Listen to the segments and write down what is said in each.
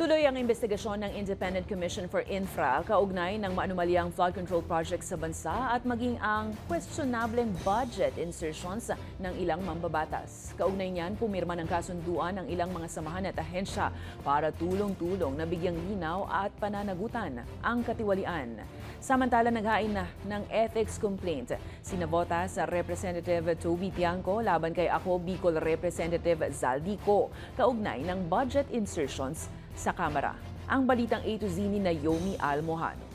Tuloy ang investigasyon ng Independent Commission for Infra kaugnay ng maanumalyang flood control project sa bansa at maging ang questionableng budget insertions ng ilang mambabatas. Kaugnay niyan, pumirma ng kasunduan ng ilang mga samahan at ahensya para tulong-tulong na bigyang linaw at pananagutan ang katiwalian. Samantala, naghain na ng ethics complaint sinabota sa Representative Toby Tiangco laban kay Ako Bicol Representative Zaldico kaugnay ng budget insertions sa Kamara. Ang balitang A to Z ni Naomi Almohano.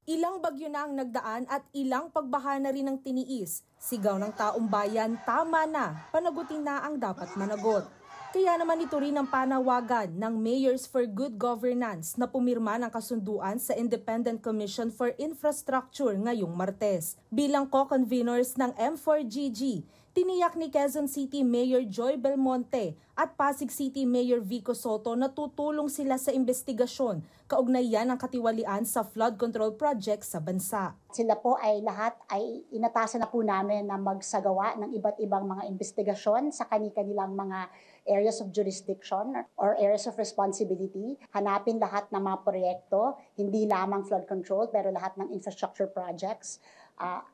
Ilang bagyo na ang nagdaan at ilang pagbaha na rin ang tiniis. Sigaw ng taong bayan, tama na, panagutin na ang dapat managot. Kaya naman ito rin ang panawagan ng Mayors for Good Governance na pumirma ng kasunduan sa Independent Commission for Infrastructure ngayong Martes. Bilang co-conveners ng M4GG, tiniyak ni Quezon City Mayor Joy Belmonte at Pasig City Mayor Vico Soto na tutulong sila sa investigasyon kaugnay yan ng katiwalian sa flood control project sa bansa. Sila po ay lahat ay inatasan na po namin na magsagawa ng iba't ibang mga investigasyon sa kanilang mga areas of jurisdiction or areas of responsibility. Hanapin lahat ng mga proyekto, hindi lamang flood control pero lahat ng infrastructure projects.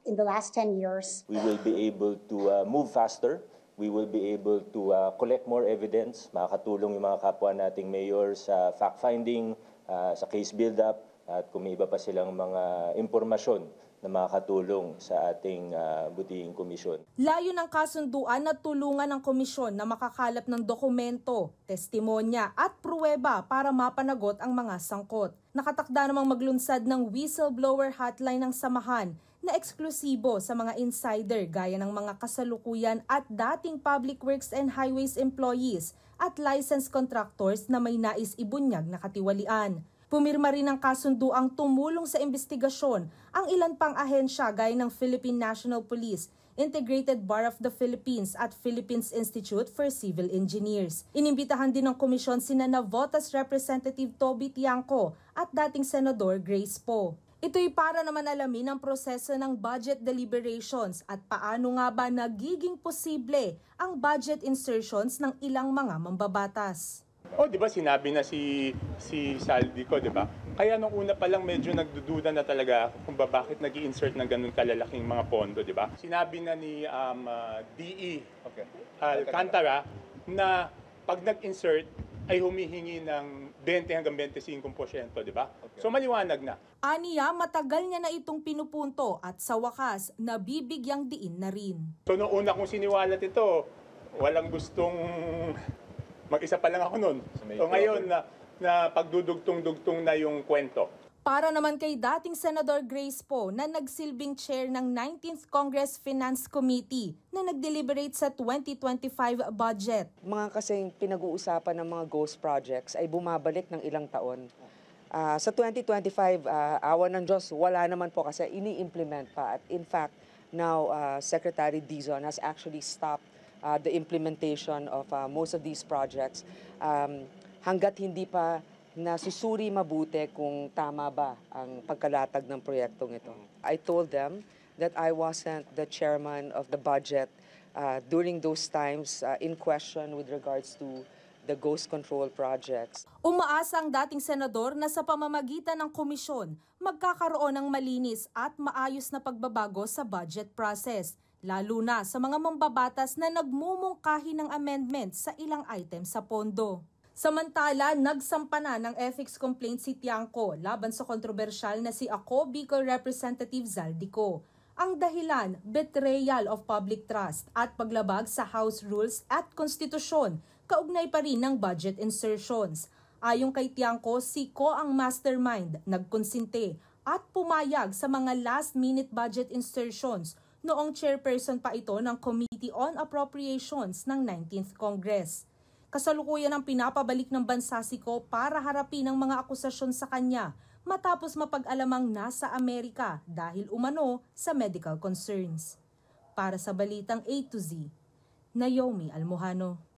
In the last 10 years, we will be able to move faster. We will be able to collect more evidence. Makakatulong yung mga kapwa nating mayor sa fact-finding, sa case build-up, at kung may iba pa silang mga impormasyon na makakatulong sa ating butihing komisyon. Layo ng kasunduan na tulungan ng komisyon na makakalap ng dokumento, testimonya at pruweba para mapanagot ang mga sangkot. Nakatakda namang maglunsad ng whistleblower hotline ng samahan na eksklusibo sa mga insider gaya ng mga kasalukuyan at dating Public Works and Highways employees at licensed contractors na may nais ibunyag na katiwalian. Pumirma rin ng kasunduang tumulong sa investigasyon ang ilan pang ahensya gaya ng Philippine National Police, Integrated Bar of the Philippines at Philippines Institute for Civil Engineers. Inimbitahan din ng komisyon sina Navotas Representative Toby Tiangco at dating Senador Grace Poe. Ito'y para naman alamin ang proseso ng budget deliberations at paano nga ba nagiging posible ang budget insertions ng ilang mga mambabatas. Di ba sinabi na si Zaldico, di ba? Kaya nung una pa lang medyo nagdududa na talaga kung bakit nag-i-insert ng ganun kalalaking mga pondo, di ba? Sinabi na ni DE Alcantara na pag nag-insert ay humihingi ng 20 hanggang 25%, di ba? So maliwanag na. Aniya, matagal niya na itong pinupunto at sa wakas, nabibigyang diin na rin. So noong una kong siniwalat ito, walang gustong mag-isa pa lang ako noon. So ngayon na pagdudugtong-dugtong na yung kwento. Para naman kay dating Senador Grace Poe na nagsilbing chair ng 19th Congress Finance Committee na nag-deliberate sa 2025 budget. Mga kasing pinag-uusapan ng mga ghost projects ay bumabalik ng ilang taon. Sa 2025, awa ng Diyos, wala naman po kasi ini-implement pa. At in fact, now Secretary Dizon has actually stopped the implementation of most of these projects hanggat hindi pa nasusuri mabuti kung tama ba ang pagkalatag ng proyektong ito. I told them that I wasn't the chairman of the budget during those times in question with regards to the ghost control projects. Umaasa ang dating senador na sa pamamagitan ng komisyon, magkakaroon ng malinis at maayos na pagbabago sa budget process, lalo na sa mga mambabatas na nagmumungkahi ng amendment sa ilang item sa pondo. Samantala, nagsampa na ng ethics complaint si Tiangco laban sa kontrobersyal na si Ako Bicol Representative Zaldico. Ang dahilan, betrayal of public trust at paglabag sa House Rules at Konstitusyon, kaugnay pa rin ng budget insertions. Ayon kay Tiangco, si Ko ang mastermind, nagkonsinte at pumayag sa mga last-minute budget insertions noong chairperson pa ito ng Committee on Appropriations ng 19th Congress. Kasalukuyan ang pinapabalik ng bansa si Ko para harapin ang mga akusasyon sa kanya matapos mapag-alamang nasa Amerika dahil umano sa medical concerns. Para sa Balitang A to Z, Naomi Almohano.